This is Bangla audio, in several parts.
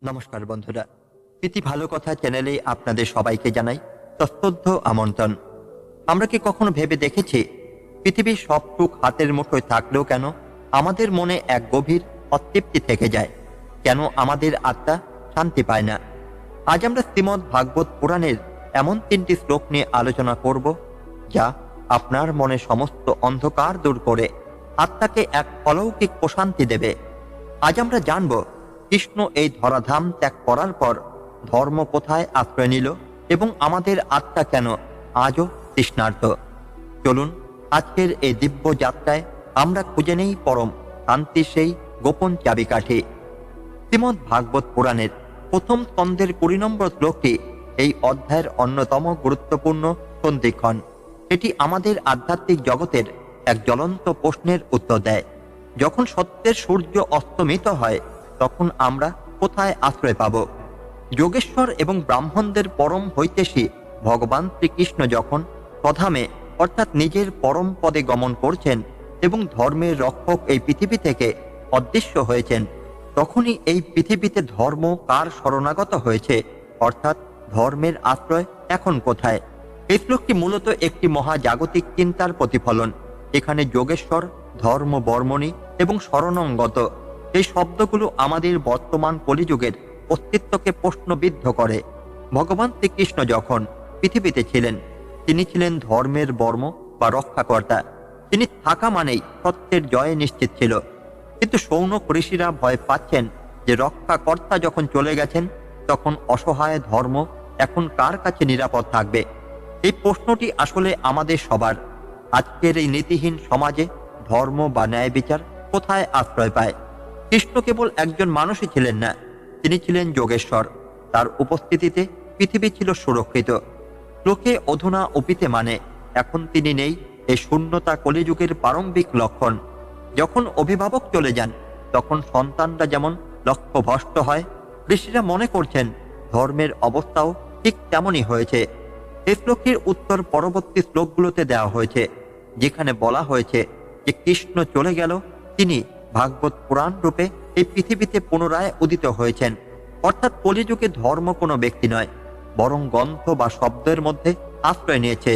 নমস্কার বন্ধুরা, প্রীতি ভালো কথা চ্যানেলে আপনাদের সবাইকে জানাই সশ্রদ্ধ আমন্ত্রণ। আমরা কি কখনো ভেবে দেখেছি পৃথিবীর সব সুখ হাতের মুঠোয় থাকলেও কেন আমাদের মনে এক গভীর অতৃপ্তি থেকে যায়? কেন আমাদের আত্মা শান্তি পায় না? আজ আমরা শ্রীমদ্ ভাগবত পুরাণের এমন 3টি শ্লোক নিয়ে আলোচনা করব, যা আপনার মনে সমস্ত অন্ধকার দূর করে আত্মাকে এক অলৌকিক প্রশান্তি দেবে। আজ আমরা জানব কৃষ্ণ এই ধরাধাম ত্যাগ করার পর ধর্ম কোথায় আশ্রয় নিল এবং আমাদের আত্মা কেন আজও তৃষ্ণার্ত। চলুন আজকের এই দিব্য যাত্রায় আমরা খুঁজে নেই পরম শান্তির সেই গোপন চাবিকাঠি। শ্রীমদ্ ভাগবত পুরাণের প্রথম স্কন্ধের 20 নম্বর শ্লোকটি এই অধ্যায়ের অন্যতম গুরুত্বপূর্ণ সন্ধিক্ষণ। এটি আমাদের আধ্যাত্মিক জগতের এক জ্বলন্ত প্রশ্নের উত্তর দেয়। যখন সত্যের সূর্য অস্তমিত হয়, তখন আমরা কোথায় আশ্রয় পাব? যোগেশ্বর এবং ব্রাহ্মণদের পরম হৈতেশী ভগবান শ্রীকৃষ্ণ যখন প্রধামে অর্থাৎ নিজের পরম পদে গমন করছেন এবং ধর্মের রক্ষক এই পৃথিবী থেকে অদৃশ্য হয়েছেন, তখনই এই পৃথিবীতে ধর্ম কার শরণাগত হয়েছে, অর্থাৎ ধর্মের আশ্রয় এখন কোথায়? এই শ্লোকটি মূলত একটি মহাজাগতিক চিন্তার প্রতিফলন। এখানে যোগেশ্বর, ধর্ম, বর্মণী এবং শরণাগত এই শব্দগুলো আমাদের বর্তমান কলিযুগের অস্তিত্বকে প্রশ্নবিদ্ধ করে। ভগবান শ্রীকৃষ্ণ যখন পৃথিবীতে ছিলেন, তিনি ছিলেন ধর্মের বর্ম বা রক্ষাকর্তা। তিনি থাকা মানেই সত্যের জয় নিশ্চিত ছিল। কিন্তু শৌনক ঋষিরা ভয় পাচ্ছেন যে রক্ষাকর্তা যখন চলে গেছেন, তখন অসহায় ধর্ম এখন কার কাছে নিরাপদ থাকবে? এই প্রশ্নটি আসলে আমাদের সবার। আজকের এই নীতিহীন সমাজে ধর্ম বা ন্যায় বিচার কোথায় আশ্রয় পায়? কৃষ্ণ কেবল একজন মানুষই ছিলেন না, তিনি ছিলেন যোগেশ্বর। তার উপস্থিতিতে পৃথিবী ছিল সুরক্ষিত। লোকে অধুনা অপিতে মানে এখন তিনি নেই, এই শূন্যতা কলিযুগের প্রারম্ভিক লক্ষণ। যখন অভিভাবক চলে যান, তখন সন্তানরা যেমন লক্ষ্যভ্রষ্ট হয়, ঋষিরা মনে করছেন ধর্মের অবস্থাও ঠিক তেমনই হয়েছে। এই শ্লোকটির উত্তর পরবর্তী শ্লোকগুলোতে দেওয়া হয়েছে, যেখানে বলা হয়েছে যে কৃষ্ণ চলে গেল, তিনি ভাগবত পুরাণ রূপে এই পৃথিবীতে পুনরায় উদিত হয়েছেন। অর্থাৎ কলিযুগে ধর্ম কোনো ব্যক্তি নয়, বরং গ্রন্থ বা শব্দের মধ্যে আশ্রয় নিয়েছে।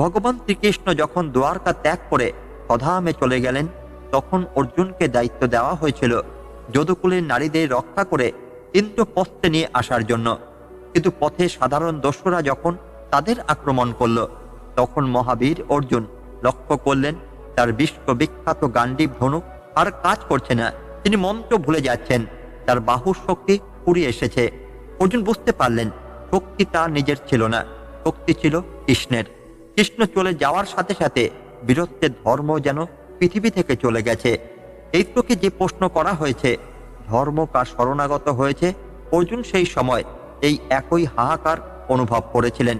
ভগবান শ্রীকৃষ্ণ যখন দ্বারকা ত্যাগ করে স্বধামে চলে গেলেন, তখন অর্জুনকে দায়িত্ব দেওয়া হয়েছিল যদুকুলের নারীদের রক্ষা করে ইন্দ্রপ্রস্থে নিয়ে আসার জন্য। কিন্তু পথে সাধারণ দস্যুরা যখন তাদের আক্রমণ করল, তখন মহাবীর অর্জুন লক্ষ্য করলেন তার বিশ্ববিখ্যাত গান্ডীব ধনুক আর কাজ করছে না। তিনি মন্ত্র ভুলে যাচ্ছেন, তার বাহুর শক্তি ফুরিয়ে এসেছে। অর্জুন বুঝতে পারলেন শক্তি তার নিজের ছিল না, শক্তি ছিল কৃষ্ণের। কৃষ্ণ চলে যাওয়ার সাথে সাথে বীরত্বের ধর্ম যেন পৃথিবী থেকে চলে গেছে। এই শ্লোকে যে প্রশ্ন করা হয়েছে, ধর্ম কার শরণাগত হয়েছে, অর্জুন সেই সময় এই একই হাহাকার অনুভব করেছিলেন।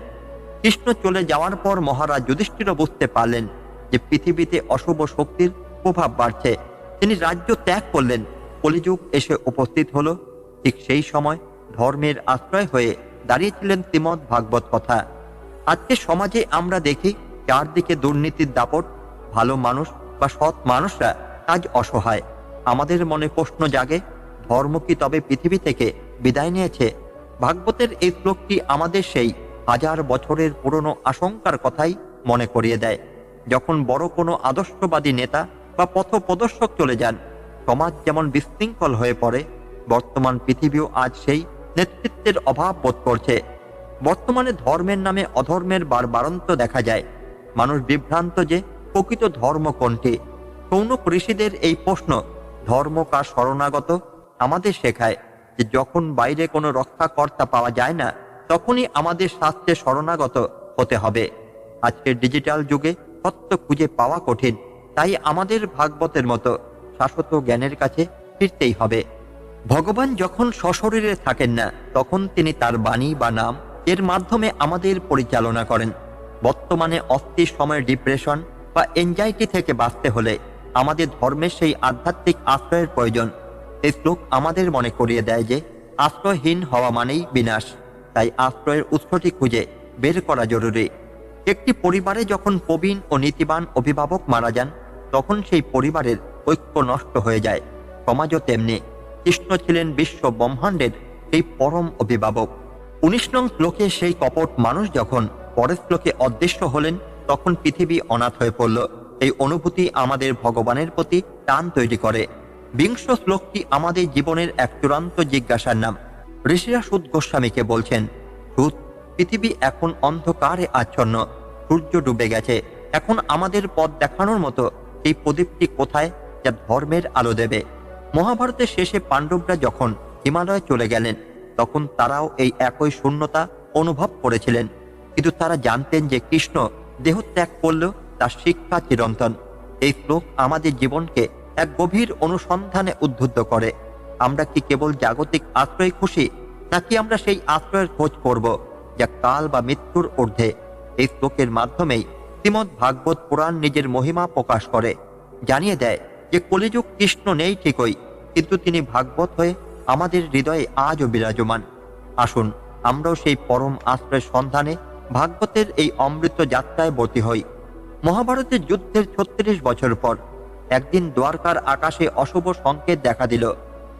কৃষ্ণ চলে যাওয়ার পর মহারাজ যুধিষ্ঠিরও বুঝতে পারলেন যে পৃথিবীতে অশুভ শক্তির প্রভাব বাড়ছে। তিনি রাজ্য ত্যাগ করলেন, কলিযুগ এসে উপস্থিত হলো। ঠিক সেই সময় ধর্মের আশ্রয় হয়ে দাঁড়িয়েছিলেন শ্রীমদ্ ভাগবত কথা। আজকে সমাজে আমরা দেখি চারদিকে দুর্নীতির দাপট, ভালো মানুষ বা সৎ মানুষরা আজ অসহায়। আমাদের মনে প্রশ্ন জাগে, ধর্ম কি তবে পৃথিবী থেকে বিদায় নিয়েছে? ভাগবতের এই শ্লোকটি আমাদের সেই 1000 বছরের পুরনো আশঙ্কার কথাই মনে করিয়ে দেয়। যখন বড় কোনো আদর্শবাদী নেতা বা পথপ্রদর্শক চলে যান, সমাজ যেমন বিশৃঙ্খল হয়ে পড়ে, বর্তমান পৃথিবীও আজ সেই নেতৃত্বের অভাব বোধ করছে। বর্তমানে ধর্মের নামে অধর্মের বাড়বাড়ন্ত দেখা যায়। মানুষ বিভ্রান্ত যে প্রকৃত ধর্ম কোনটি। শৌনক ঋষিদের এই প্রশ্ন, ধর্ম কার শরণাগত, আমাদের শেখায় যে যখন বাইরে কোনো রক্ষাকর্তা পাওয়া যায় না, তখনই আমাদের শাস্ত্রে শরণাগত হতে হবে। আজকের ডিজিটাল যুগে সত্য খুঁজে পাওয়া কঠিন, তাই আমাদের ভাগবতের মতো শাশ্বত জ্ঞানের কাছে ফিরতেই হবে। ভগবান যখন সশরীরে থাকেন না, তখন তিনি তার বাণী বা নাম এর মাধ্যমে আমাদের পরিচালনা করেন। বর্তমানে অস্থির সময়ের ডিপ্রেশন বা এনজাইটি থেকে বাঁচতে হলে আমাদের ধর্মের সেই আধ্যাত্মিক আশ্রয়ের প্রয়োজন। এই শ্লোক আমাদের মনে করিয়ে দেয় যে আশ্রয়হীন হওয়া মানেই বিনাশ, তাই আশ্রয়ের উৎসটি খুঁজে বের করা জরুরি। একটি পরিবারে যখন প্রবীণ ও নীতিবান অভিভাবক মারা যান, তখন সেই পরিবারের ঐক্য নষ্ট হয়ে যায়। সমাজও তেমনি। কৃষ্ণ ছিলেন বিশ্ব ব্রহ্মাণ্ডের সেই পরম অভিভাবক। 19 নং শ্লোকে সেই কপট মানুষ যখন পরের শ্লোকে অদৃশ্য হলেন, তখন পৃথিবী অনাথ হয়ে পড়ল। এই অনুভূতি আমাদের ভগবানের প্রতি টান তৈরি করে। 20 শ্লোকটি আমাদের জীবনের এক চূড়ান্ত জিজ্ঞাসার নাম। ঋষিরা সুত গোস্বামীকে বলছেন, সুত, পৃথিবী এখন অন্ধকারে আচ্ছন্ন, সূর্য ডুবে গেছে। এখন আমাদের পথ দেখানোর মতো এই প্রদীপটি কোথায়, যা ধর্মের আলো দেবে? মহাভারতের শেষে পাণ্ডবরা যখন হিমালয়ে চলে গেলেন, তখন তারাও এই একই শূন্যতা অনুভব করেছিলেন। কিন্তু তারা জানতেন যে কৃষ্ণ দেহত্যাগ করলেও তার শিক্ষা চিরন্তন। এই শ্লোক আমাদের জীবনকে এক গভীর অনুসন্ধানে উদ্বুদ্ধ করে। আমরা কি কেবল জাগতিক আশ্রয়ে খুশি, নাকি আমরা সেই আশ্রয়ের খোঁজ করব যা কাল বা মৃত্যুর ঊর্ধ্বে? এই শ্লোকের মাধ্যমেই শ্রীমদ্ ভাগবত পুরাণ নিজের মহিমা প্রকাশ করে, জানিয়ে দেয় যে কলিযুগ কৃষ্ণ নেই ঠিকই, কিন্তু তিনি ভাগবত হয়ে আমাদের হৃদয়ে আজও বিরাজমান। আসুন আমরাও সেই পরম আশ্রয়ের সন্ধানে ভাগবতের এই অমৃত যাত্রায় ব্রতী হই। মহাভারতের যুদ্ধের 36 বছর পর একদিন দ্বারকার আকাশে অশুভ সংকেত দেখা দিল।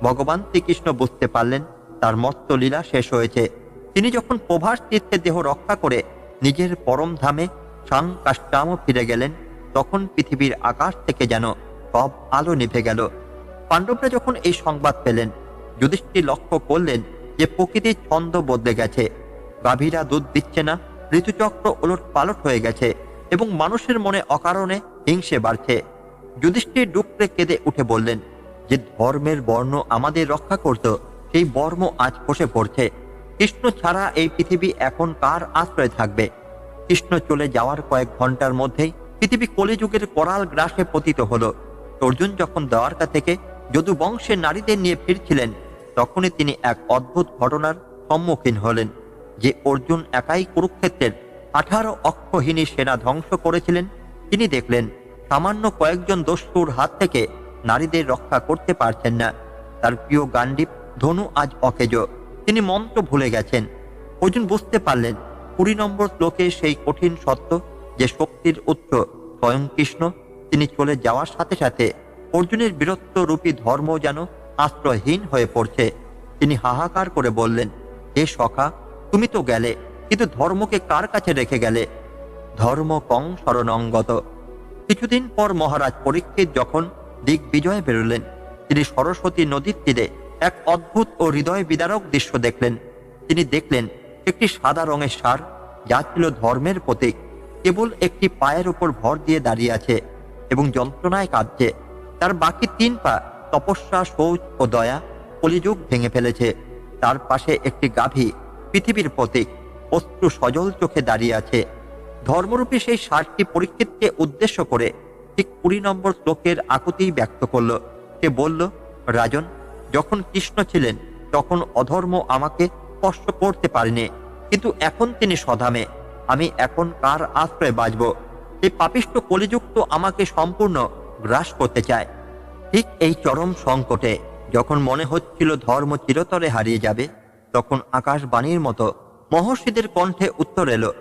ভগবান শ্রীকৃষ্ণ বুঝতে পারলেন তার মত্ত লীলা শেষ হয়েছে। তিনি যখন প্রভাস তীর্থে দেহ রক্ষা করে নিজের পরম ধামে সাংকাষ্টাম ফিরে গেলেন, তখন পৃথিবীর আকাশ থেকে যেন সব আলো নিভে গেল। পাণ্ডবরা যখন এই সংবাদ পেলেন, যুধিষ্ঠির লক্ষ্য করলেন যে প্রকৃতির ছন্দ বদলে গেছে। গাভীরা দুধ দিচ্ছে না, ঋতুচক্র ওলট পালট হয়ে গেছে এবং মানুষের মনে অকারণে হিংসে বাড়ছে। যুধিষ্ঠির ডুকরে কেঁদে উঠে বললেন যে ধর্মের বর্ণ আমাদের রক্ষা করত, সেই বর্ম আজ খসে পড়ছে। কৃষ্ণ ছাড়া এই পৃথিবী এখন কার আশ্রয় থাকবে? কৃষ্ণ চলে যাওয়ার কয়েক ঘন্টার মধ্যেই পৃথিবী কলিযুগের করাল গ্রাসে পতিত হল। অর্জুন যখন দ্বারকা থেকে যদু বংশের নারীদের নিয়ে ফিরছিলেন, তখনই তিনি এক অদ্ভুত ঘটনার সম্মুখীন হলেন। যে অর্জুন একাই কুরুক্ষেত্রের 18 অক্ষহীনী সেনা ধ্বংস করেছিলেন, তিনি দেখলেন সামান্য কয়েকজন দস্যুর হাত থেকে নারীদের রক্ষা করতে পারছেন না। তার প্রিয় গান্ডীব ধনু আজ অকেজ, তিনি মন্ত্র ভুলে গেছেন। অর্জুন বুঝতে পারলেন 20 নম্বর শ্লোকে সেই কঠিন সত্য যে শক্তির উৎস স্বয়ং কৃষ্ণ। তিনি চলে যাওয়ার সাথে সাথে অর্জুনের বীরত্ব রূপী ধর্ম যেন আশ্রয়হীন হয়ে পড়ছে। তিনি হাহাকার করে বললেন, হে সখা, তুমি তো গেলে, কিন্তু ধর্মকে কার কাছে রেখে গেলে? ধর্ম কং শরণঙ্গত। কিছুদিন পর মহারাজ পরীক্ষিত যখন দিগ্বিজয়ে বেরোলেন, তিনি সরস্বতী নদীর তীরে এক অদ্ভুত ও হৃদয় বিদারক দৃশ্য দেখলেন। তিনি দেখলেন একটি সাদা রঙের ষাঁড়, যা ছিল ধর্মের প্রতীক, কেবল একটি পায়ের উপর ভর দিয়ে দাঁড়িয়ে আছে এবং যন্ত্রণায় কাঁদছে। তার বাকি 3 পা তপস্যা, শৌচ ও দয়া কলিযুগ ভেঙে ফেলেছে। তার পাশে একটি গাভী, পৃথিবীর প্রতীক, অশ্রু সজল চোখে দাঁড়িয়ে আছে। ধর্মরূপী সেই ষাঁড়টি পরীক্ষিতকে উদ্দেশ্য করে ঠিক 20 নম্বর শ্লোকের আকুতি ব্যক্ত করল। সে বলল, রাজন, যখন কৃষ্ণ ছিলেন তখন অধর্ম আমাকে স্পর্শ করতে পারেনি, কিন্তু এখন তিনি সধামে। আমি এখন কার আশ্রয়ে বাঁচব? এই পাপিষ্ঠ কলিযুগ তো আমাকে সম্পূর্ণ গ্রাস করতে চায়। ঠিক এই চরম সংকটে যখন মনে হচ্ছিল ধর্ম চিরতরে হারিয়ে যাবে, তখন আকাশবাণীর মতো মহর্ষিদের কণ্ঠে উত্তর এলো।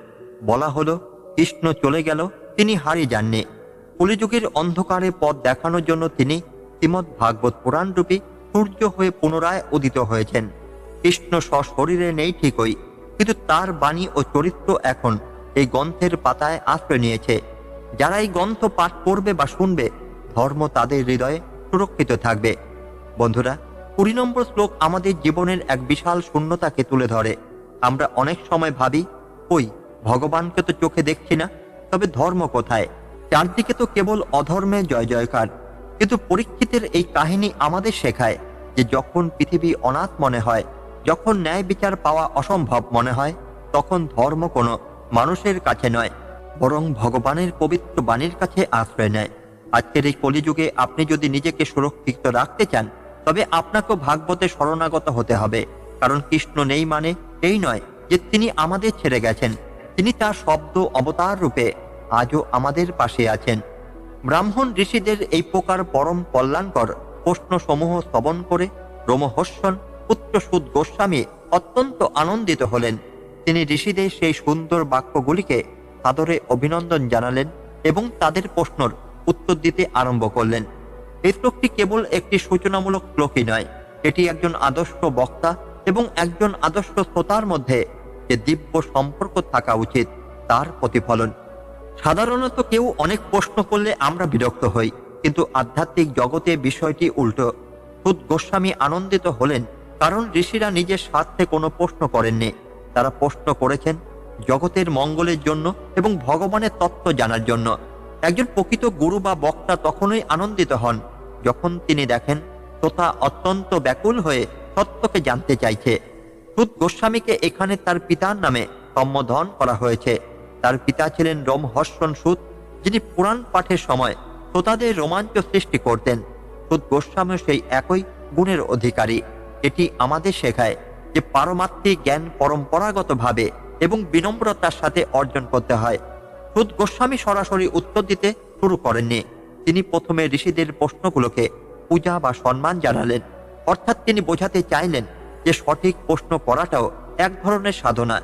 বলা হলো, কৃষ্ণ চলে গেল, তিনি হারিয়ে যাননি। কলিযুগের অন্ধকারে পথ দেখানোর জন্য তিনি শ্রীমদ্ ভাগবত পুরাণ রূপী সূর্য হয়ে পুনরায় উদিত হয়েছেন। কৃষ্ণ সশরীরে নেই ঠিকই, কিন্তু তার বাণী ও চরিত্র এখন এই গ্রন্থের পাতায় আশ্রয় নিয়েছে। যারা এই গ্রন্থ পাঠ করবে বা শুনবে, ধর্ম তাদের হৃদয়ে সুরক্ষিত থাকবে। বন্ধুরা, 20 নম্বর শ্লোক আমাদের জীবনের এক বিশাল শূন্যতাকে তুলে ধরে। আমরা অনেক সময় ভাবি, ওই ভগবানকে তো চোখে দেখছি না, তবে ধর্ম কোথায়? চারদিকে তো কেবল অধর্মে জয় জয়কার। কিন্তু পরীক্ষিতের এই কাহিনী আমাদের শেখায় যে যখন পৃথিবী অনাথ মনে হয়, যখন ন্যায় বিচার পাওয়া অসম্ভব মনে হয়, তখন ধর্ম কোনো মানুষের কাছে নয়, বরং ভগবানের পবিত্র বাণীর কাছে আশ্রয় নেয়। আজকের এই কলিযুগে আপনি যদি নিজেকে সুরক্ষিত রাখতে চান, তবে আপনাকেও ভাগবতে শরণাগত হতে হবে। কারণ কৃষ্ণ নেই মানে এই নয় যে তিনি আমাদের ছেড়ে গেছেন। তিনি তার শব্দ অবতার রূপে আজও আমাদের পাশে আছেন। ব্রাহ্মণ ঋষিদের এই প্রকার পরম কল্যাণকর প্রশ্নসমূহ শ্রবণ করে রোমহর্ষণ পুত্র সুত গোস্বামী অত্যন্ত আনন্দিত হলেন। তিনি ঋষিদের সেই সুন্দর বাক্যগুলিকে সাদরে অভিনন্দন জানালেন এবং তাদের প্রশ্নের উত্তর দিতে আরম্ভ করলেন। এই শ্লোকটি কেবল একটি সূচনামূলক শ্লোকই নয়, এটি একজন আদর্শ বক্তা এবং একজন আদর্শ শ্রোতার মধ্যে যে দিব্য সম্পর্ক থাকা উচিত তার প্রতিফলন। সাধারণত কেউ অনেক প্রশ্ন করলে আমরা বিরক্ত হই, কিন্তু আধ্যাত্মিক জগতে বিষয়টি উল্টো। সুদ গোস্বামী আনন্দিত হলেন কারণ ঋষিরা নিজের স্বার্থে কোনো প্রশ্ন করেননি। তারা প্রশ্ন করেছেন জগতের মঙ্গলের জন্য এবং ভগবানের তত্ত্ব জানার জন্য। একজন প্রকৃত গুরু বা বক্তা তখনই আনন্দিত হন যখন তিনি দেখেন শ্রোতা অত্যন্ত ব্যাকুল হয়ে সত্যকে জানতে চাইছে। সুদ গোস্বামীকে এখানে তার পিতার নামে সম্বোধন করা হয়েছে। তার পিতা ছিলেন রোমহর্ষণ সুদ, যিনি পুরাণ পাঠের সময় শ্রোতাদের রোমাঞ্চ সৃষ্টি করতেন। সুদ গোস্বামী সেই একই গুণের অধিকারী। এটি আমাদের শেখায় যে পারমাত্মিক জ্ঞান পরম্পরাগতভাবে এবং বিনম্রতার সাথে অর্জন করতে হয়। সুদ গোস্বামী সরাসরি উত্তর দিতে শুরু করেননি। তিনি প্রথমে ঋষিদের প্রশ্নগুলোকে পূজা বা সম্মান জানালেন। অর্থাৎ তিনি বোঝাতে চাইলেন যে সঠিক প্রশ্ন করাটাও এক ধরনের সাধনা।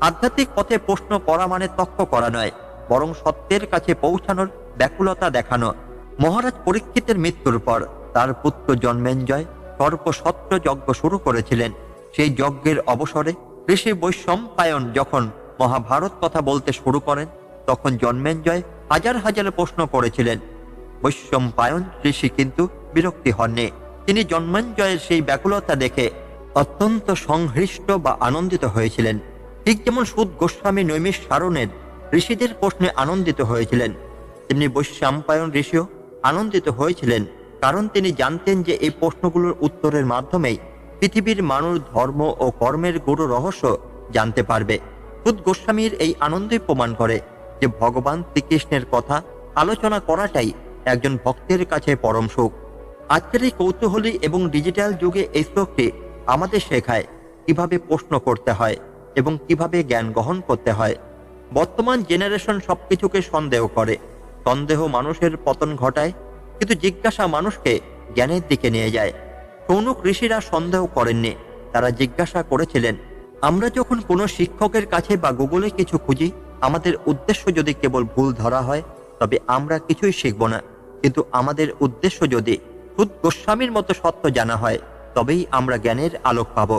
আধ্যাত্মিক পথে প্রশ্ন করা মানে তর্ক করা নয়, বরং সত্যের কাছে পৌঁছানোর ব্যাকুলতা দেখানো। মহারাজ পরীক্ষিতের মৃত্যুর পর তার পুত্র জন্মেঞ্জয় সর্বসত্র যজ্ঞ শুরু করেছিলেন। সেই যজ্ঞের অবসরে ঋষি বৈশম্পায়ন যখন মহাভারত কথা বলতে শুরু করেন, তখন জন্মেঞ্জয় হাজার হাজার প্রশ্ন করেছিলেন। বৈশম্পায়ন ঋষি কিন্তু বিরক্তি হননি। তিনি জন্মেঞ্জয়ের সেই ব্যাকুলতা দেখে অত্যন্ত সংহৃষ্ট বা আনন্দিত হয়েছিলেন। ঠিক যেমন সুদ গোস্বামী নৈমিষারণ্যের ঋষিদের প্রশ্নে আনন্দিত হয়েছিলেন, তেমনি বৈশম্পায়ন ঋষিও আনন্দিত হয়েছিলেন, কারণ তিনি জানতেন যে এই প্রশ্নগুলোর উত্তরের মাধ্যমেই পৃথিবীর মানুষ ধর্ম ও কর্মের গুরু রহস্য জানতে পারবে। সুদ গোস্বামীর এই আনন্দই প্রমাণ করে যে ভগবান শ্রীকৃষ্ণের কথা আলোচনা করাটাই একজন ভক্তের কাছে পরম সুখ। আজকের এই কৌতূহলী এবং ডিজিটাল যুগে এই শ্লোকটি আমাদের শেখায় কিভাবে প্রশ্ন করতে হয় এবং কিভাবে জ্ঞান গ্রহণ করতে হয়। বর্তমান জেনারেশন সবকিছুকে সন্দেহ করে। সন্দেহ মানুষের পতন ঘটায়, কিন্তু জিজ্ঞাসা মানুষকে জ্ঞানের দিকে নিয়ে যায়। শৌনক ঋষিরা সন্দেহ করেননি, তারা জিজ্ঞাসা করেছিলেন। আমরা যখন কোনো শিক্ষকের কাছে বা গুগলে কিছু খুঁজি, আমাদের উদ্দেশ্য যদি কেবল ভুল ধরা হয় তবে আমরা কিছুই শিখব না। কিন্তু আমাদের উদ্দেশ্য যদি সুদ গোস্বামীর মতো সত্য জানা হয়, তবেই আমরা জ্ঞানের আলোক পাব।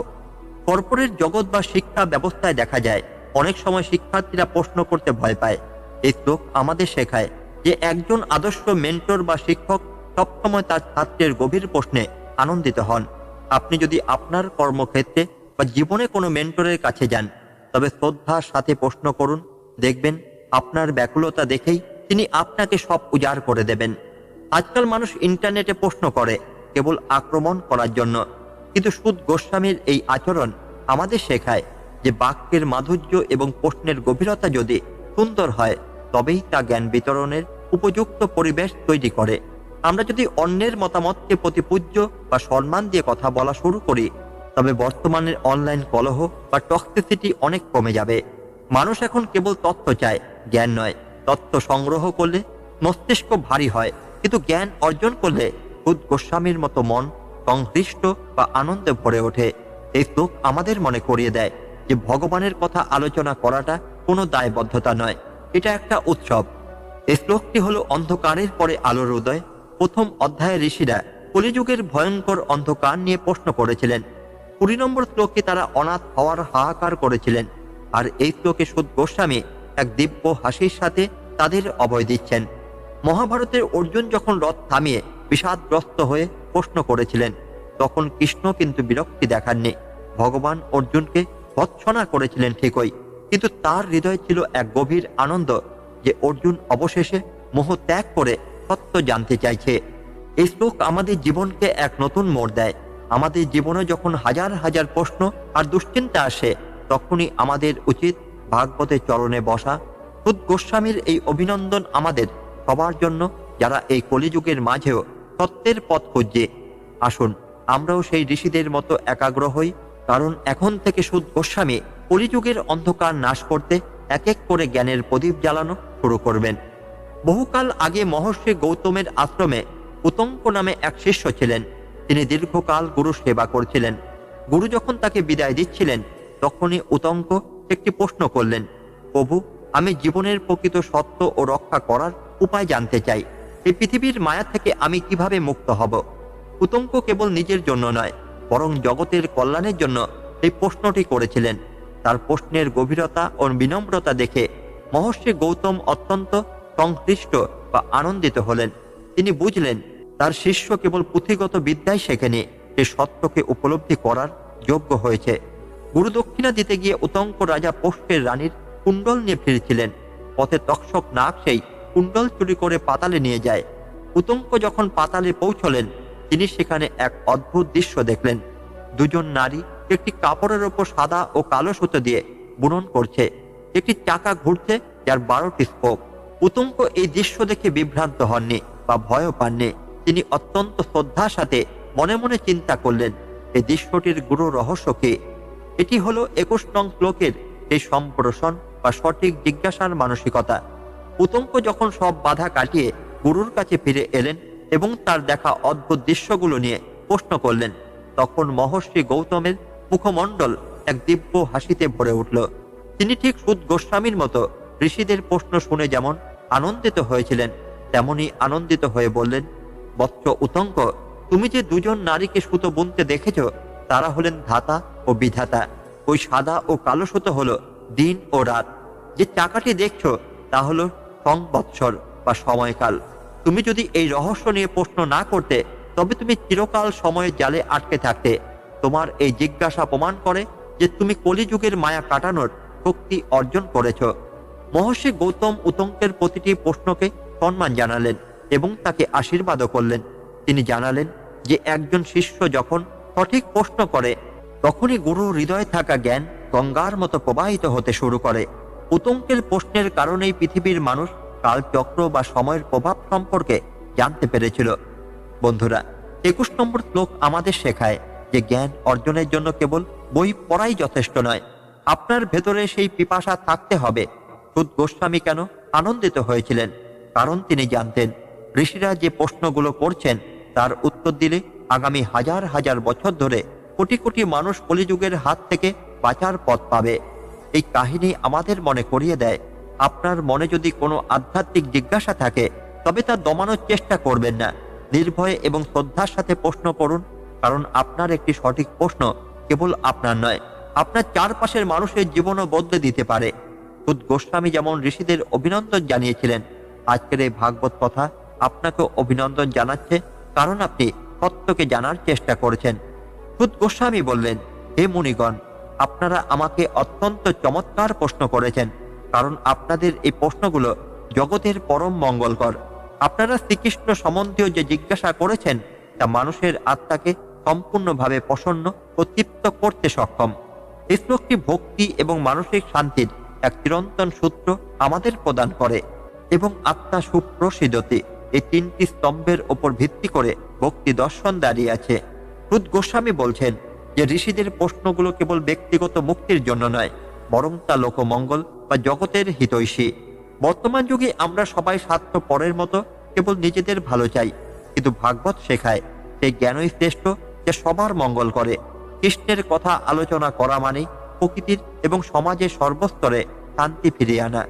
কর্পোরেট জগৎ বা শিক্ষা ব্যবস্থায় দেখা যায় অনেক সময় শিক্ষার্থীরা প্রশ্ন করতে ভয় পায়। এই শ্লোক আমাদের শেখায় যে একজন আদর্শ মেন্টর বা শিক্ষক সবসময় তার ছাত্রের গভীর প্রশ্নে আনন্দিত হন। আপনি যদি আপনার কর্মক্ষেত্রে বা জীবনে কোনো মেন্টরের কাছে যান, তবে শ্রদ্ধার সাথে প্রশ্ন করুন। দেখবেন আপনার ব্যাকুলতা দেখেই তিনি আপনাকে সব উজাড় করে দেবেন। আজকাল মানুষ ইন্টারনেটে প্রশ্ন করে কেবল আক্রমণ করার জন্য, কিন্তু সুদ গোস্বামীর এই আচরণ আমাদের শেখায় যে বাক্যের মাধুর্য এবং প্রশ্নের গভীরতা যদি সুন্দর হয়, তবেই তা জ্ঞান বিতরণের উপযুক্ত পরিবেশ তৈরি করে। আমরা যদি অন্যের মতামতকে প্রতিপূজ্য বা সম্মান দিয়ে কথা বলা শুরু করি, তবে বর্তমানের অনলাইন কলহ বা টক্সিসিটি অনেক কমে যাবে। মানুষ এখন কেবল তথ্য চায়, জ্ঞান নয়। তথ্য সংগ্রহ করলে মস্তিষ্ক ভারী হয়, কিন্তু জ্ঞান অর্জন করলে সুদ গোস্বামীর মতো মন সংহৃষ্ট বা আনন্দে ভরে ওঠে। এই শ্লোক আমাদের মনে করিয়ে দেয় যে ভগবানের কথা আলোচনা করাটা কোনো দায়বদ্ধতা নয়, এটা একটা উৎসব। এই শ্লোকটি হলো অন্ধকারের পরে আলোর উদয়। প্রথম অধ্যায়ে ঋষিরা কলিযুগের ভয়ঙ্কর অন্ধকার নিয়ে প্রশ্ন করেছিলেন। 20 নম্বর শ্লোকে তারা অনাথ হওয়ার হাহাকার করেছিলেন, আর এই শ্লোকে সুদ গোস্বামী এক দিব্য হাসির সাথে তাদের অভয় দিচ্ছেন। মহাভারতের অর্জুন যখন রথ থামিয়ে বিষাদগ্রস্ত হয়ে প্রশ্ন করেছিলেন, তখন কৃষ্ণ কিন্তু বিরক্তি দেখাননি। ভগবান অর্জুনকে ভৎসনা করেছিলেন ঠিকই, কিন্তু তার হৃদয় ছিল এক গভীর আনন্দ যে অর্জুন অবশেষে মোহ ত্যাগ করে সত্য জানতে চাইছে। এই শ্লোক আমাদের জীবনকে এক নতুন মোড় দেয়। আমাদের জীবনে যখন হাজার হাজার প্রশ্ন আর দুশ্চিন্তা আসে, তখনই আমাদের উচিত ভাগবতের চরণে বসা। সুদ গোস্বামীর এই অভিনন্দন আমাদের সবার জন্য, যারা এই কলিযুগের মাঝেও সত্যের পথ খুঁজছে। আসুন আমরাও সেই ঋষিদের মতো একাগ্র হই, কারণ এখন থেকে সুদ গোস্বামী কলিযুগের অন্ধকার নাশ করতে এক এক করে জ্ঞানের প্রদীপ জ্বালানো শুরু করবেন। বহুকাল আগে মহর্ষি গৌতমের আশ্রমে উতঙ্ক নামে এক শিষ্য ছিলেন। তিনি দীর্ঘকাল গুরু সেবা করছিলেন। গুরু যখন তাকে বিদায় দিচ্ছিলেন, তখনই উতঙ্ক একটি প্রশ্ন করলেন, প্রভু, আমি জীবনের প্রকৃত সত্য ও রক্ষা করার উপায় জানতে চাই। এই পৃথিবীর মায়া থেকে আমি কিভাবে মুক্ত হব? উতঙ্ক কেবল নিজের জন্য নয়, বরং জগতের কল্যাণের জন্য এই প্রশ্নটি করেছিলেন। তার প্রশ্নের গভীরতা ও বিনম্রতা দেখে মহর্ষি গৌতম অত্যন্ত সংশ্লিষ্ট বা আনন্দিত হলেন। তিনি বুঝলেন তার শিষ্য কেবল পুঁথিগত বিদ্যাই শেখেনি, সে সত্যকে উপলব্ধি করার যোগ্য হয়েছে। গুরুদক্ষিণা দিতে গিয়ে উতঙ্ক রাজা পোষ্কের রানীর কুণ্ডল নিয়ে ফিরছিলেন। পথে তক্ষক নাগ সেই কুণ্ডল চুরি করে পাতালে নিয়ে যায়। উতঙ্ক যখন পাতালে পৌঁছলেন, তিনি সেখানে এক অদ্ভুত দৃশ্য দেখলেন। দুজন নারী একটি কাপড়ের ওপর সাদা ও কালো সুতো দিয়ে বুনন করছে। একটি চাকা ঘুরছে, যার 12টি স্পোক। উতঙ্ক এই দৃশ্য দেখে বিভ্রান্ত হননি বা ভয়ও পাননি। তিনি অত্যন্ত শ্রদ্ধার সাথে মনে মনে চিন্তা করলেন, এই দৃশ্যটির গুরু রহস্য কি। এটি হলো 21 নং শ্লোকের সেই সম্প্রসারণ বা সঠিক জিজ্ঞাসার মানসিকতা। উতঙ্ক যখন সব বাধা কাটিয়ে গুরুর কাছে ফিরে এলেন এবং তার দেখা অদ্ভুত দৃশ্যগুলো নিয়ে প্রশ্ন করলেন, তখন মহর্ষি গৌতমের মুখমণ্ডল এক দিব্য হাসিতে ভরে উঠল। তিনি ঠিক সুত গোস্বামীর মতো ঋষিদের প্রশ্ন শুনে যেমন আনন্দিত হয়েছিলেন, তেমনি আনন্দিত হয়ে বললেন, বৎস উতঙ্ক, তুমি যে দুজন নারীকে সুতো বুনতে দেখেছ, তারা হলেন ধাতা ও বিধাতা। ওই সাদা ও কালো সুতো হলো দিন ও রাত। যে চাকাটি দেখছো তা হলো সংবৎসর বা সময়কাল। তুমি যদি এই রহস্য নিয়ে প্রশ্ন না করতে, তবে তুমি চিরকাল সময়ের জালে আটকে থাকতে। তোমার এই জিজ্ঞাসা প্রমাণ করে যে তুমি কলিযুগের মায়া কাটানোর শক্তি অর্জন করেছ। মহর্ষি গৌতম উতঙ্কের প্রতিটি প্রশ্নকে সম্মান জানালেন এবং তাকে আশীর্বাদও করলেন। তিনি জানালেন যে একজন শিষ্য যখন সঠিক প্রশ্ন করে, তখনই গুরুর হৃদয়ে থাকা জ্ঞান গঙ্গার মতো প্রবাহিত হতে শুরু করে। উতঙ্কের প্রশ্নের কারণেই পৃথিবীর মানুষ কালচক্র বা সময়ের প্রভাব সম্পর্কে জানতে পেরেছিল। বন্ধুরা, 21 নম্বর শ্লোক আমাদের শেখায় যে জ্ঞান অর্জনের জন্য কেবল বই পড়াই যথেষ্ট নয়, আপনার ভেতরে সেই পিপাসা থাকতে হবে। সুত গোস্বামী কেন আনন্দিত হয়েছিলেন? কারণ তিনি জানতেন ঋষিরা যে প্রশ্নগুলো করছেন তার উত্তর দিলে আগামী হাজার হাজার বছর ধরে কোটি কোটি মানুষ কলিযুগের হাত থেকে বাঁচার পথ পাবে। এই কাহিনী আমাদের মনে করিয়ে দেয়, আপনার মনে যদি কোনো আধ্যাত্মিক জিজ্ঞাসা থাকে, তবে তা দমানোর চেষ্টা করবেন না। নির্ভয়ে এবং শ্রদ্ধার সাথে প্রশ্ন করুন, কারণ আপনার একটি সঠিক প্রশ্ন কেবল আপনার নয়, আপনার চারপাশের মানুষের জীবনও বদলে দিতে পারে। সুত গোস্বামী যেমন ঋষিদের অভিনন্দন জানিয়েছিলেন, আজকের এই ভাগবত কথা আপনাকেও অভিনন্দন জানাচ্ছে, কারণ আপনি সত্যকে জানার চেষ্টা করেছেন। সুত গোস্বামী বললেন, হে মুনিগণ, আপনারা আমাকে অত্যন্ত চমৎকার প্রশ্ন করেছেন, কারণ আপনাদের এই প্রশ্নগুলো জগতের পরম মঙ্গলকর। আপনারা শ্রীকৃষ্ণ সম্বন্ধীয় যে জিজ্ঞাসা করেছেন তা মানুষের আত্মাকে সম্পূর্ণভাবে প্রসন্ন ও তৃপ্ত করতে সক্ষম। এই শ্লোকটি ভক্তি এবং মানসিক শান্তির এক চিরন্তন সূত্র আমাদের প্রদান করে এবং আত্মা সুপ্রসিদ্ধতি এই 3টি স্তম্ভের ওপর ভিত্তি করে ভক্তি দর্শন দাঁড়িয়ে আছে। সুত গোস্বামী বলছেন যে ঋষিদের প্রশ্নগুলো কেবল ব্যক্তিগত মুক্তির জন্য নয়, বরং তা লোকমঙ্গল বা জগতের হিতৈষী। বর্তমান যুগে আমরা সবাই স্বার্থপরের মতো কেবল নিজেদের ভালো চাই, কিন্তু ভাগবত শেখায় সেই জ্ঞানই শ্রেষ্ঠ, যা সবার মঙ্গল করে। কৃষ্ণের কথা আলোচনা করা মানে প্রকৃতির এবং সমাজের সর্বস্তরে শান্তি ফিরিয়ে আনা।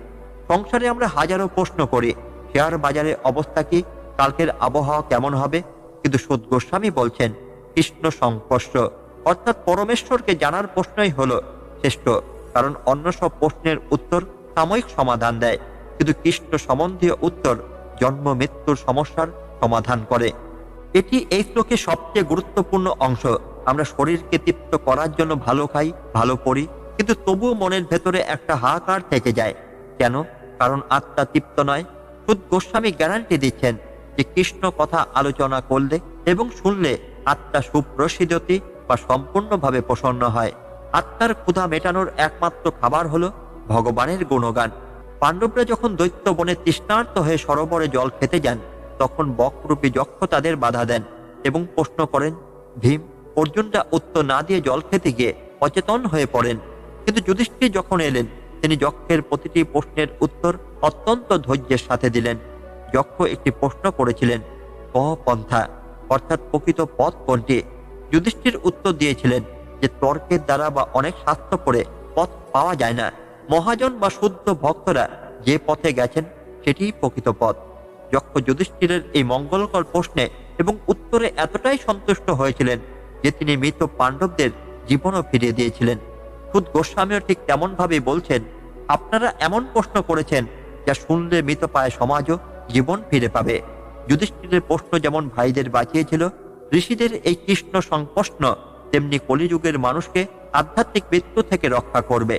সংসারে আমরা হাজারো প্রশ্ন করি, শেয়ার বাজারে অবস্থা কি, কালকের আবহাওয়া কেমন হবে, কিন্তু সুত গোস্বামী বলছেন কৃষ্ণ সংস্পর্শ অর্থাৎ পরমেশ্বরকে জানার প্রশ্নই হলো শ্রেষ্ঠ, কারণ অন্য সব প্রশ্নের উত্তর সাময়িক সমাধান দেয়, কিন্তু কৃষ্ণ সম্বন্ধীয় উত্তর জন্ম মৃত্যুর সমস্যার সমাধান করে। এটি এই শ্লোকের সবচেয়ে গুরুত্বপূর্ণ অংশ। আমরা শরীরকে তৃপ্ত করার জন্য ভালো খাই, ভালো পড়ি, কিন্তু তবুও মনের ভেতরে একটা হাহাকার থেকে যায়। কেন? কারণ আত্মা তৃপ্ত নয়। সুত গোস্বামী গ্যারান্টি দিচ্ছেন যে কৃষ্ণ কথা আলোচনা করলে এবং শুনলে আত্মা সুপ্রসিদ্ধতি বা সম্পূর্ণভাবে প্রসন্ন হয়। আত্মার ক্ষুধা মেটানোর একমাত্র খাবার হলো ভগবানের গুণগান। পাণ্ডবরা যখন দৈত্য বনে তৃষ্ণার্ত হয়ে সরোবরে জল খেতে যান, তখন বকরূপী যক্ষ তাদের বাধা দেন এবং প্রশ্ন করেন, ভীম, অর্জুনরা উত্তর না দিয়ে জল খেতে গিয়ে অচেতন হয়ে পড়েন। কিন্তু যুধিষ্ঠির যখন এলেন, তিনি যক্ষের প্রতিটি প্রশ্নের উত্তর অত্যন্ত ধৈর্যের সাথে দিলেন। যক্ষ একটি প্রশ্ন করেছিলেন, পন্থা অর্থাৎ প্রকৃত পথ কোনটি? যুধিষ্ঠির উত্তর দিয়েছিলেন যে তর্কের দ্বারা বা অনেক শাস্ত্র পড়ে পথ পাওয়া যায় না। মহাজন বা শুদ্ধ ভক্তরা যে পথে গেছেন সেটিই প্রকৃত পথ। যক্ষ যুধিষ্ঠিরের এই মঙ্গলকর প্রশ্নে এবং উত্তরে এতটাই সন্তুষ্ট হয়েছিলেন যে তিনি মৃত পাণ্ডবদের জীবনও ফিরিয়ে দিয়েছিলেন। খুদ গোস্বামীও ঠিক তেমন ভাবেই বলছেন, আপনারা এমন প্রশ্ন করেছেন যা শুনলে মৃত পায় সমাজও জীবন ফিরে পাবে। যুধিষ্ঠিরের প্রশ্ন যেমন ভাইদের বাঁচিয়েছিল, ঋষিদের এই কৃষ্ণ সংপ্রশ্ন তেমনি কলিযুগের মানুষকে আধ্যাত্মিক মৃত্যু থেকে রক্ষা করবে।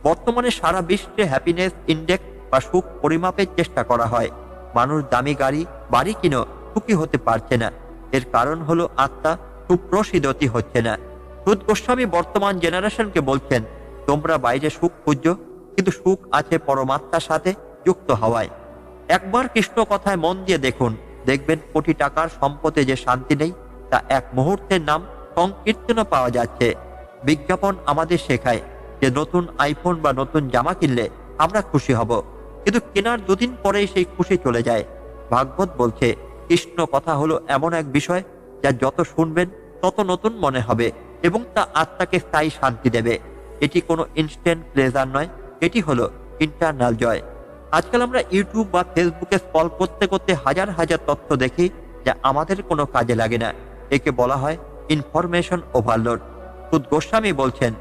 বর্তমানে সারা বিশ্বে হ্যাপিনেস ইন্ডেক্স বা সুখ পরিমাপের চেষ্টা করা হয়। মানুষ দামি গাড়ি বাড়ি কিনেও সুখী হতে পারছে না। এর কারণ হলো আত্মা সুপ্রসিদ্ধতি হচ্ছে না। সুদ গোস্বামী বর্তমান জেনারেশনকে বলছেন, তোমরা বাইরে সুখ খুঁজছো, কিন্তু সুখ আছে পরমাত্মার সাথে যুক্ত হওয়ায়। একবার কৃষ্ণ কথায় মন দিয়ে দেখুন, দেখবেন কোটি টাকার সম্পদে যে শান্তি নেই তা এক মুহূর্তের নাম সংকীর্তনও পাওয়া যাচ্ছে। বিজ্ঞাপন আমাদের শেখায় যে নতুন আইফোন বা নতুন জামা কিনলে আমরা খুশি হব, কিন্তু কেনার দুদিন পরেই সেই খুশি চলে যায়। ভাগবত বলছে, কৃষ্ণ কথা হলো এমন এক বিষয় যা যত শুনবেন তত নতুন মনে হবে এবং তা আত্মাকে স্থায়ী শান্তি দেবে। এটি কোনো ইনস্ট্যান্ট প্লেজার নয়, এটি হলো ইন্টারনাল জয়। আজকাল আমরা ইউটিউব বা ফেসবুকে স্ক্রল করতে করতে হাজার হাজার তথ্য দেখি যা আমাদের কোনো কাজে লাগে না। একে বলা হয় ইনফরমেশন ওভারলোড। সুদ গোস্বামী বলছেন,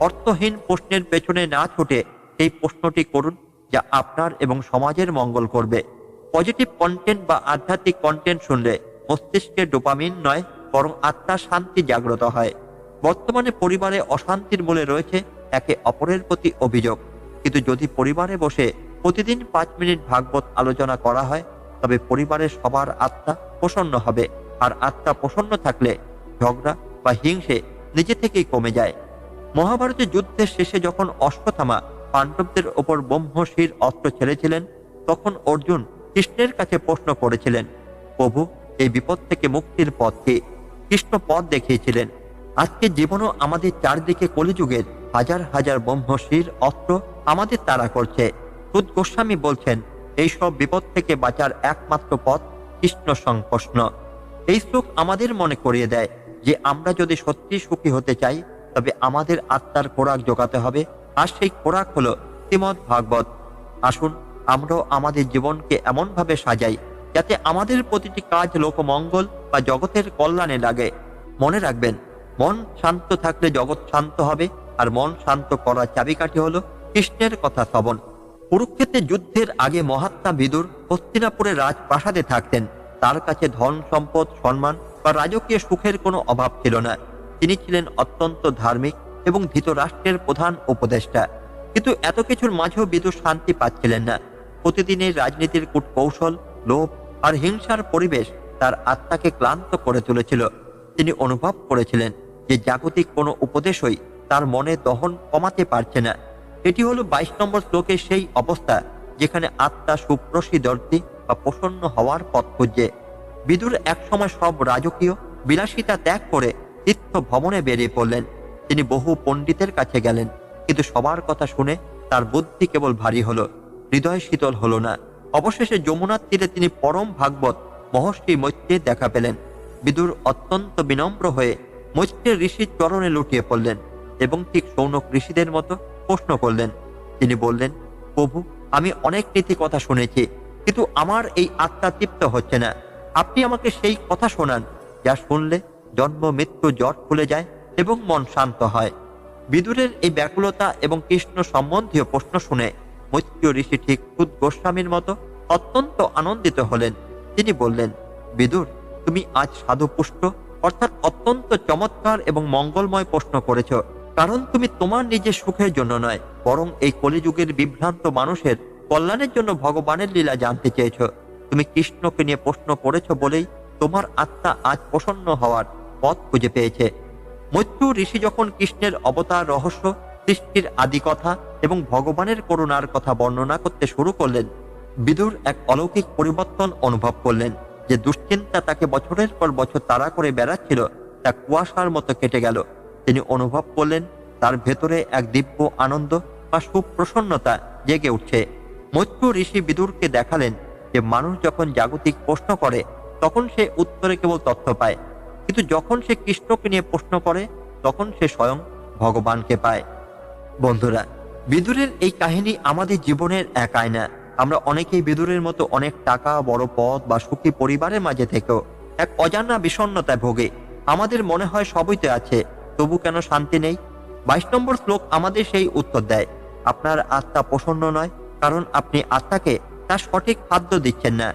অর্থহীন প্রশ্নের পেছনে না ছুটে এই প্রশ্নটি করুন যা আপনার এবং সমাজের মঙ্গল করবে। পজিটিভ কন্টেন্ট বা আধ্যাত্মিক কন্টেন্ট শুনলে মস্তিষ্কে ডোপামিন নয়, বরং আত্মার শান্তি জাগ্রত হয়। বর্তমানে পরিবারে অশান্তির মূলে রয়েছে একে অপরের প্রতি অভিযোগ। কিন্তু যদি পরিবারে বসে প্রতিদিন 5 মিনিট ভাগবত আলোচনা করা হয়, তবে পরিবারের সবার আত্মা প্রসন্ন হবে। আর আত্মা প্রসন্ন থাকলে ঝগড়া বা হিংসে নিজে থেকেই কমে যায়। মহাভারতের যুদ্ধের শেষে যখন অশ্বত্থামা পাণ্ডবদের ওপর ব্রহ্মশির অস্ত্র ছেড়েছিলেন, তখন অর্জুন কৃষ্ণের কাছে প্রশ্ন করেছিলেন, প্রভু, এই বিপদ থেকে মুক্তির পথ কি? কৃষ্ণ পথ দেখিয়েছিলেন। আজকে জীবনও আমাদের চারদিকে কলিযুগের হাজার হাজার ব্রহ্মশির অস্ত্র আমাদের তাড়া করছে। সুদ গোস্বামী বলছেন, এইসব বিপদ থেকে বাঁচার একমাত্র পথ কৃষ্ণ সংপ্রশ্ন। এই শ্লোক আমাদের মনে করিয়ে দেয় যে আমরা যদি সত্যি সুখী হতে চাই, তবে আমাদের আত্মার খোরাক জোগাতে হবে, আর সেই খোরাক হলো শ্রীমদ্ ভাগবত। আসুন আমরাও আমাদের জীবনকে এমনভাবে সাজাই যাতে আমাদের প্রতিটি কাজ লোকমঙ্গল বা জগতের কল্যাণে লাগে। মনে রাখবেন, মন শান্ত থাকলে জগৎ শান্ত হবে, আর মন শান্ত করার চাবিকাঠি হলো কৃষ্ণের কথা শ্রবণ। কুরুক্ষেত্রের যুদ্ধের আগে মহাত্মা বিদুর হস্তিনাপুরের রাজপ্রাসাদে থাকতেন। তার কাছে ধন সম্পদ সম্মান বা রাজকীয় সুখের কোনো অভাব ছিল না। তিনি ছিলেন অত্যন্ত ধার্মিক এবং ধৃতরাষ্ট্রের প্রধান উপদেষ্টা। কিন্তু এত কিছুর মাঝেও বিদুর শান্তি পাচ্ছিলেন না। প্রতিদিনের রাজনীতির কূটকৌশল, লোভ আর হিংসার পরিবেশ তার আত্মাকে ক্লান্ত করে তুলেছিল। তিনি অনুভব করেছিলেন যে জাগতিক কোনো উপদেশই তার মনে দহন কমাতে পারছে না। এটি হলো 22 নম্বর শ্লোকের সেই অবস্থা যেখানে আত্মা সুপ্রসিদ্ধি বা প্রসন্ন হওয়ার পথ খুঁজছে। বিদুর একসময় সব রাজকীয় বিলাসিতা ত্যাগ করে তীর্থ ভ্রমণে বেরিয়ে পড়লেন। তিনি বহু পণ্ডিতের কাছে গেলেন, কিন্তু সবার কথা শুনে তার বুদ্ধি কেবল ভারী হলো, হৃদয় শীতল হলো না। অবশেষে যমুনার তীরে তিনি পরম ভাগবত মহর্ষি মৈত্রের দেখা পেলেন। বিদুর অত্যন্ত বিনম্র হয়ে মৈত্রের ঋষির চরণে লুটিয়ে পড়লেন এবং ঠিক শৌনক ঋষিদের মতো প্রশ্ন করলেন। তিনি বললেন, প্রভু, আমি অনেক নীতি কথা শুনেছি, কিন্তু আমার এই আত্মা তৃপ্ত হচ্ছে না। আপনি আমাকে সেই কথা শোনান যা শুনলে জন্ম মৃত্যু জট খুলে যায় এবং মন শান্ত হয়। বিদুরের এই ব্যাকুলতা এবং কৃষ্ণ সম্বন্ধীয় প্রশ্ন শুনে মৈত্রেয় ঋষি ঠিক সুদ গোস্বামীর মতো অত্যন্ত আনন্দিত হলেন। তিনি বললেন, বিদুর, তুমি আজ সাধুপুষ্ট অর্থাৎ অত্যন্ত চমৎকার এবং মঙ্গলময় প্রশ্ন করেছ, কারণ তুমি তোমার নিজের সুখের জন্য নয়, বরং এই কলিযুগের বিভ্রান্ত মানুষের কল্যাণের জন্য ভগবানের লীলা জানতে চেয়েছ। তুমি কৃষ্ণকে নিয়ে প্রশ্ন করেছ বলেই তোমার আত্মা আজ প্রসন্ন হওয়ার পথ খুঁজে পেয়েছে। মৈত্র ঋষি যখন কৃষ্ণের অবতার রহস্য, সৃষ্টির আদি কথা এবং ভগবানের করুণার কথা বর্ণনা করতে শুরু করলেন, বিদুর এক অলৌকিক পরিবর্তন অনুভব করলেন। যে দুশ্চিন্তা তাকে বছরের পর বছর তাড়া করে বেড়াচ্ছিল তা কুয়াশার মতো কেটে গেল। তিনি অনুভব করলেন তার ভেতরে এক দিব্য আনন্দ বা সুপ্রসন্নতা জেগে উঠছে। মৈত্র ঋষি বিদুরকে দেখালেন যে মানুষ যখন জাগতিক প্রশ্ন করে তখন সে উত্তরে কেবল তথ্য পায়, কিন্তু যখন সে কৃষ্ণকে নিয়ে প্রশ্ন করে তখন সে স্বয়ং ভগবানকে পায়। বন্ধুরা, বিদুরের এই কাহিনী আমাদের জীবনের এক আয়না। আমরা অনেকেই বিদুরের মতো অনেক টাকা, বড় পদ বা সুখী পরিবারের মাঝে থেকেও এক অজানা বিষণ্ণতায় ভোগে। আমাদের মনে হয় সবই তো আছে, তবু কেন শান্তি নেই? 22 নম্বর শ্লোক আমাদের সেই উত্তর দেয়। আপনার আত্মা প্রসন্ন নয়, কারণ আপনি আত্মাকে তার সঠিক খাদ্য দিচ্ছেন না।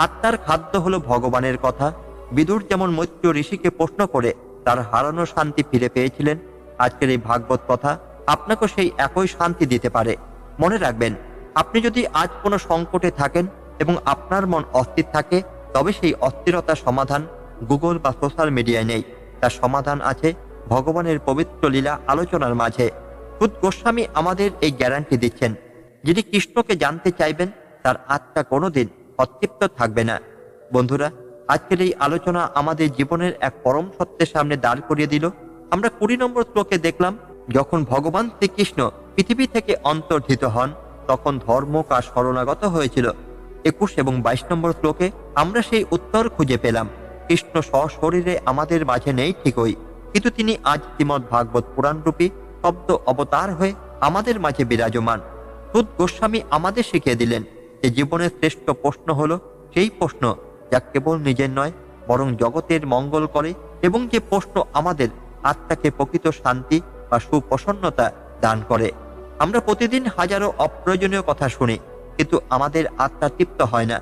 আত্মার খাদ্য হলো ভগবানের কথা। বিদুর যেমন মৈত্র ঋষিকে প্রশ্ন করে তার হারানো শান্তি ফিরে পেয়েছিলেন, আজকের এই ভাগবত কথা আপনাকেও সেই একই শান্তি দিতে পারে। মনে রাখবেন, আপনি যদি আজ কোনো সংকটে থাকেন এবং আপনার মন অস্থির থাকে, তবে সেই অস্থিরতার সমাধান গুগল বা সোশ্যাল মিডিয়ায় নেই। তার সমাধান আছে ভগবানের পবিত্র লীলা আলোচনার মাঝে। সুদ গোস্বামী আমাদের এই গ্যারান্টি দিচ্ছেন, যিনি কৃষ্ণকে জানতে চাইবেন তার আত্মা কোনোদিন অতৃপ্ত থাকবে না। বন্ধুরা, আজকের এই আলোচনা আমাদের জীবনের এক পরম সত্যের সামনে দাঁড় করিয়ে দিল। আমরা 20 নম্বর শ্লোকে দেখলাম, যখন ভগবান শ্রীকৃষ্ণ পৃথিবী থেকে অন্তর্হিত হন, তখন ধর্মকার শরণাগত হয়েছিল। 21 এবং 22 নম্বর শ্লোকে আমরা সেই উত্তর খুঁজে পেলাম। কৃষ্ণ সশরীরে আমাদের মাঝে নেই ঠিকই, কিন্তু তিনি আজ শ্রীমদ্ ভাগবত পুরাণ রূপী শব্দ অবতার হয়ে আমাদের মাঝে বিরাজমান। সুদ গোস্বামী আমাদের শিখিয়ে দিলেন যে জীবনের শ্রেষ্ঠ প্রশ্ন হলো সেই প্রশ্ন যা কেবল নিজের নয়, বরং জগতের মঙ্গল করে, এবং যে প্রশ্ন আমাদের আত্মাকে প্রকৃত শান্তি বা সুপ্রসন্নতা দান করে। আমরা প্রতিদিন হাজারো অপ্রয়োজনীয় কথা শুনি, কিন্তু আমাদের আত্মা তৃপ্ত হয় না।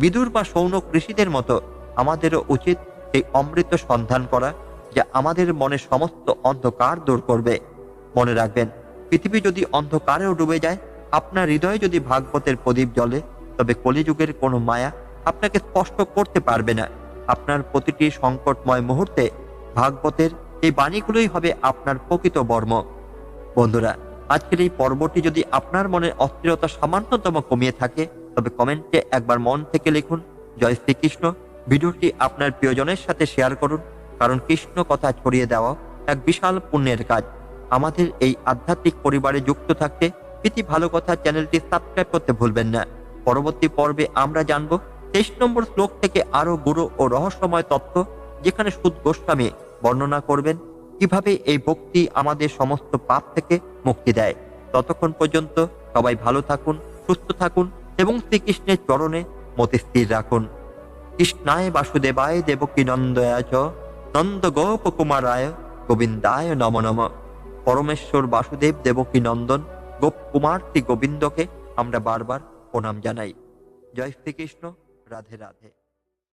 বিদুর বা শৌনক ঋষিদের মতো আমাদেরও উচিত সেই অমৃত সন্ধান করা, যা আমাদের মনে সমস্ত অন্ধকার দূর করবে। মনে রাখবেন, পৃথিবী যদি অন্ধকারেও ডুবে যায়, আপনার হৃদয়ে যদি ভাগবতের প্রদীপ জ্বলে, তবে কলিযুগের কোনো মায়া আপনাকে স্পষ্ট করতে পারবে না। আপনার প্রতিটি সংকটময় মুহূর্তে ভাগবতের এই বাণীগুলোই হবে আপনার প্রকৃত বর্ম। বন্ধুরা, আজকের এই পর্বটি যদি আপনার মনের অস্থিরতা সামান্যতম কমিয়ে থাকে, তবে কমেন্টে একবার মন থেকে লিখুন জয় শ্রীকৃষ্ণ। ভিডিওটি আপনার প্রিয়জনের সাথে শেয়ার করুন, কারণ কৃষ্ণ কথা ছড়িয়ে দেওয়া এক বিশাল পুণ্যের কাজ। আমাদের এই আধ্যাত্মিক পরিবারে যুক্ত থাকতে প্রীতি ভালো কথা চ্যানেলটি সাবস্ক্রাইব করতে ভুলবেন না। পরবর্তী পর্বে আমরা জানব 23 নম্বর শ্লোক থেকে আরো গুরু ও রহস্যময় তথ্য, যেখানে সুদ গোস্বামী বর্ণনা করবেন কিভাবে এই ভক্তি আমাদের সমস্ত পাপ থেকে মুক্তি দেয়। ততক্ষণ পর্যন্ত সবাই ভালো থাকুন, সুস্থ থাকুন এবং শ্রীকৃষ্ণের চরণে মতি স্থির রাখুন। কৃষ্ণায় বাসুদেবায় দেবকী নন্দয়াচ নন্দ গোপ কুমারায় গোবিন্দায় নম নম। পরমেশ্বর বাসুদেব দেবকী নন্দন গোপ কুমার শ্রী গোবিন্দকে আমরা বারবার প্রণাম জানাই। জয় শ্রীকৃষ্ণ। রাধে রাধে।